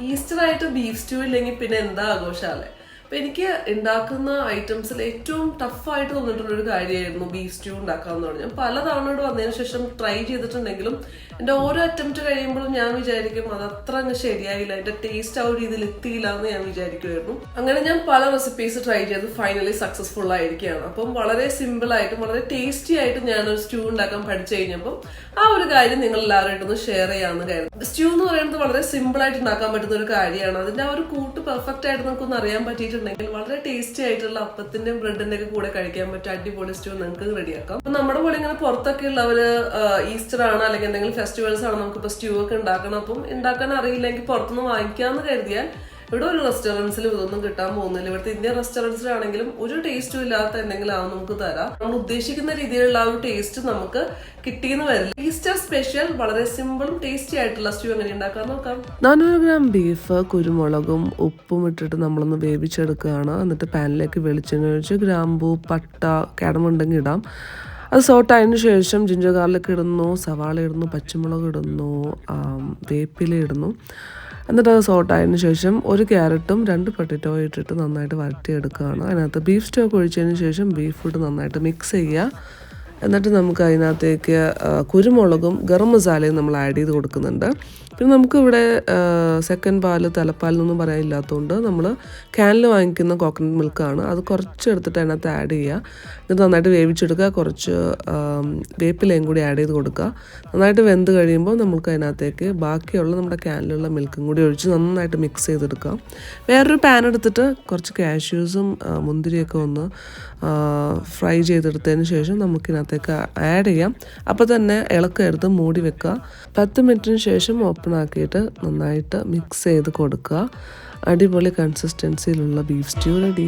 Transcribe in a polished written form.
Easter ആയിട്ട് beef stew ഇല്ലെങ്കിൽ പിന്നെ എന്താ ആഘോഷാലേ. അപ്പൊ എനിക്ക് ഉണ്ടാക്കുന്ന ഐറ്റംസിൽ ഏറ്റവും ടഫായിട്ട് തോന്നിയിട്ടുള്ള ഒരു കാര്യമായിരുന്നു ബീഫ് സ്റ്റൂ ഉണ്ടാക്കാന്ന് പറഞ്ഞു. ഞാൻ പലതവണ ഇവിടെ വന്നതിന് ശേഷം ട്രൈ ചെയ്തിട്ടുണ്ടെങ്കിലും എൻ്റെ ഓരോ അറ്റംപ്റ്റ് കഴിയുമ്പോഴും ഞാൻ വിചാരിക്കും അത് അത്ര അങ്ങ് ശരിയായില്ല, എൻ്റെ ടേസ്റ്റ് ആ ഒരു രീതിയിൽ എത്തിയില്ല എന്ന് ഞാൻ വിചാരിക്കുമായിരുന്നു. അങ്ങനെ ഞാൻ പല റെസിപ്പീസ് ട്രൈ ചെയ്ത് ഫൈനലി സക്സസ്ഫുൾ ആയിരിക്കുകയാണ്. അപ്പം വളരെ സിമ്പിൾ ആയിട്ടും വളരെ ടേസ്റ്റി ആയിട്ടും ഞാനൊരു സ്റ്റൂ ഉണ്ടാക്കാൻ പഠിച്ചു കഴിഞ്ഞപ്പം ആ ഒരു കാര്യം നിങ്ങൾ എല്ലാവരുമായിട്ടൊന്ന് ഷെയർ ചെയ്യാമെന്ന് കരുതും. സ്റ്റൂ എന്ന് പറയുന്നത് വളരെ സിമ്പിൾ ആയിട്ട് ഉണ്ടാക്കാൻ പറ്റുന്ന ഒരു കാര്യമാണ്. അതിന്റെ ആ ഒരു കൂട്ട് പെർഫെക്റ്റ് ആയിട്ട് നമുക്കൊന്ന് അറിയാൻ പറ്റിയിട്ടുണ്ടെങ്കിൽ വളരെ ടേസ്റ്റി ആയിട്ടുള്ള അപ്പത്തിന്റെയും ബ്രെഡിന്റെ ഒക്കെ കൂടെ കഴിക്കാൻ പറ്റും അടിപൊളി സ്റ്റൂ നിങ്ങൾക്ക് റെഡിയാക്കാം. അപ്പൊ നമ്മുടെ പോലെ ഇങ്ങനെ പുറത്തൊക്കെ ഉള്ളവര് ഈസ്റ്റർ ആണ് അല്ലെങ്കിൽ എന്തെങ്കിലും ഫെസ്റ്റിവൽസ് ആണ് നമുക്കിപ്പോൾ സ്റ്റൂ ഒക്കെ ഉണ്ടാക്കണം. അപ്പം ഉണ്ടാക്കാൻ അറിയില്ലെങ്കിൽ പുറത്തുനിന്ന് വാങ്ങിക്കാമെന്ന് കരുതിയാൽ ഇവിടെ ഒരു റെസ്റ്റോറൻറ്റ്സിലും ഇതൊന്നും കിട്ടാൻ പോകുന്നില്ല. ഇവിടുത്തെ ഇന്ത്യൻ റെസ്റ്റോറൻറ്റ്സിലാണെങ്കിലും ഒരു ടേസ്റ്റും ഇല്ലാത്ത എന്തെങ്കിലും ആണ് നമുക്ക് തരാം. നമ്മൾ ഉദ്ദേശിക്കുന്ന രീതിയിലുള്ള ആ ഒരു ടേസ്റ്റ് നമുക്ക് കിട്ടിയെന്ന് വരില്ല. ഈസ്റ്റർ സ്പെഷ്യൽ വളരെ സിമ്പിളും ടേസ്റ്റി ആയിട്ടുള്ള സ്റ്റൂ എങ്ങനെ ഉണ്ടാക്കാൻ നോക്കാം. 400 ഗ്രാം ബീഫ് കുരുമുളകും ഉപ്പും ഇട്ടിട്ട് നമ്മളൊന്ന് വേവിച്ചെടുക്കുകയാണ്. എന്നിട്ട് പാനിലേക്ക് വെളിച്ചെണ്ണ ഒഴിച്ച് ഗ്രാമ്പൂ പട്ട കടമുണ്ടെങ്കിൽ ഇടാം. അത് സോട്ടായതിനു ശേഷം ജിഞ്ചർ ഗാർലിക് ഇടുന്നു, സവാള ഇടുന്നു, പച്ചമുളക് ഇടുന്നു, വേപ്പില ഇടുന്നു. എന്നിട്ട് അത് സോട്ടായതിനു ശേഷം ഒരു ക്യാരറ്റും 2 പൊട്ടറ്റോ ഇട്ടിട്ട് നന്നായിട്ട് വഴറ്റിയെടുക്കുകയാണ്. അതിനകത്ത് ബീഫ് സ്റ്റോക്ക് ഒഴിച്ചതിന് ശേഷം ബീഫ് ഇട്ട് നന്നായിട്ട് മിക്സ് ചെയ്യുക. എന്നിട്ട് നമുക്ക് അതിനകത്തേക്ക് കുരുമുളകും ഗരം മസാലയും നമ്മൾ ആഡ് ചെയ്ത് കൊടുക്കുന്നുണ്ട്. പിന്നെ നമുക്കിവിടെ സെക്കൻഡ് പാല് തലപ്പാലെന്നൊന്നും പറയാനില്ലാത്തതുകൊണ്ട് നമ്മൾ ക്യാനിൽ വാങ്ങിക്കുന്ന കോക്കനട്ട് മിൽക്കാണ്. അത് കുറച്ച് എടുത്തിട്ട് അതിനകത്ത് ആഡ് ചെയ്യുക. എന്നിട്ട് നന്നായിട്ട് വേവിച്ചെടുക്കുക. കുറച്ച് വേപ്പിലയും കൂടി ആഡ് ചെയ്ത് കൊടുക്കുക. നന്നായിട്ട് വെന്ത് കഴിയുമ്പോൾ നമുക്ക് അതിനകത്തേക്ക് ബാക്കിയുള്ള നമ്മുടെ ക്യാനിലുള്ള മിൽക്കും കൂടി ഒഴിച്ച് നന്നായിട്ട് മിക്സ് ചെയ്തെടുക്കാം. വേറൊരു പാൻ എടുത്തിട്ട് കുറച്ച് കാഷ്യൂസും മുന്തിരിയൊക്കെ ഒന്ന് ഫ്രൈ ചെയ്തെടുത്തതിന് ശേഷം നമുക്കിതിനകത്തേക്ക് ആഡ് ചെയ്യാം. അപ്പോൾ തന്നെ ഇളക്കെടുത്ത് മൂടി വെക്കുക. 10 മിനിറ്റിന് ശേഷം ഓപ്പൺ ആക്കിയിട്ട് നന്നായിട്ട് മിക്സ് ചെയ്ത് കൊടുക്കുക. അടിപൊളി കൺസിസ്റ്റൻസിയിലുള്ള ബീഫ് സ്റ്റൂ റെഡി.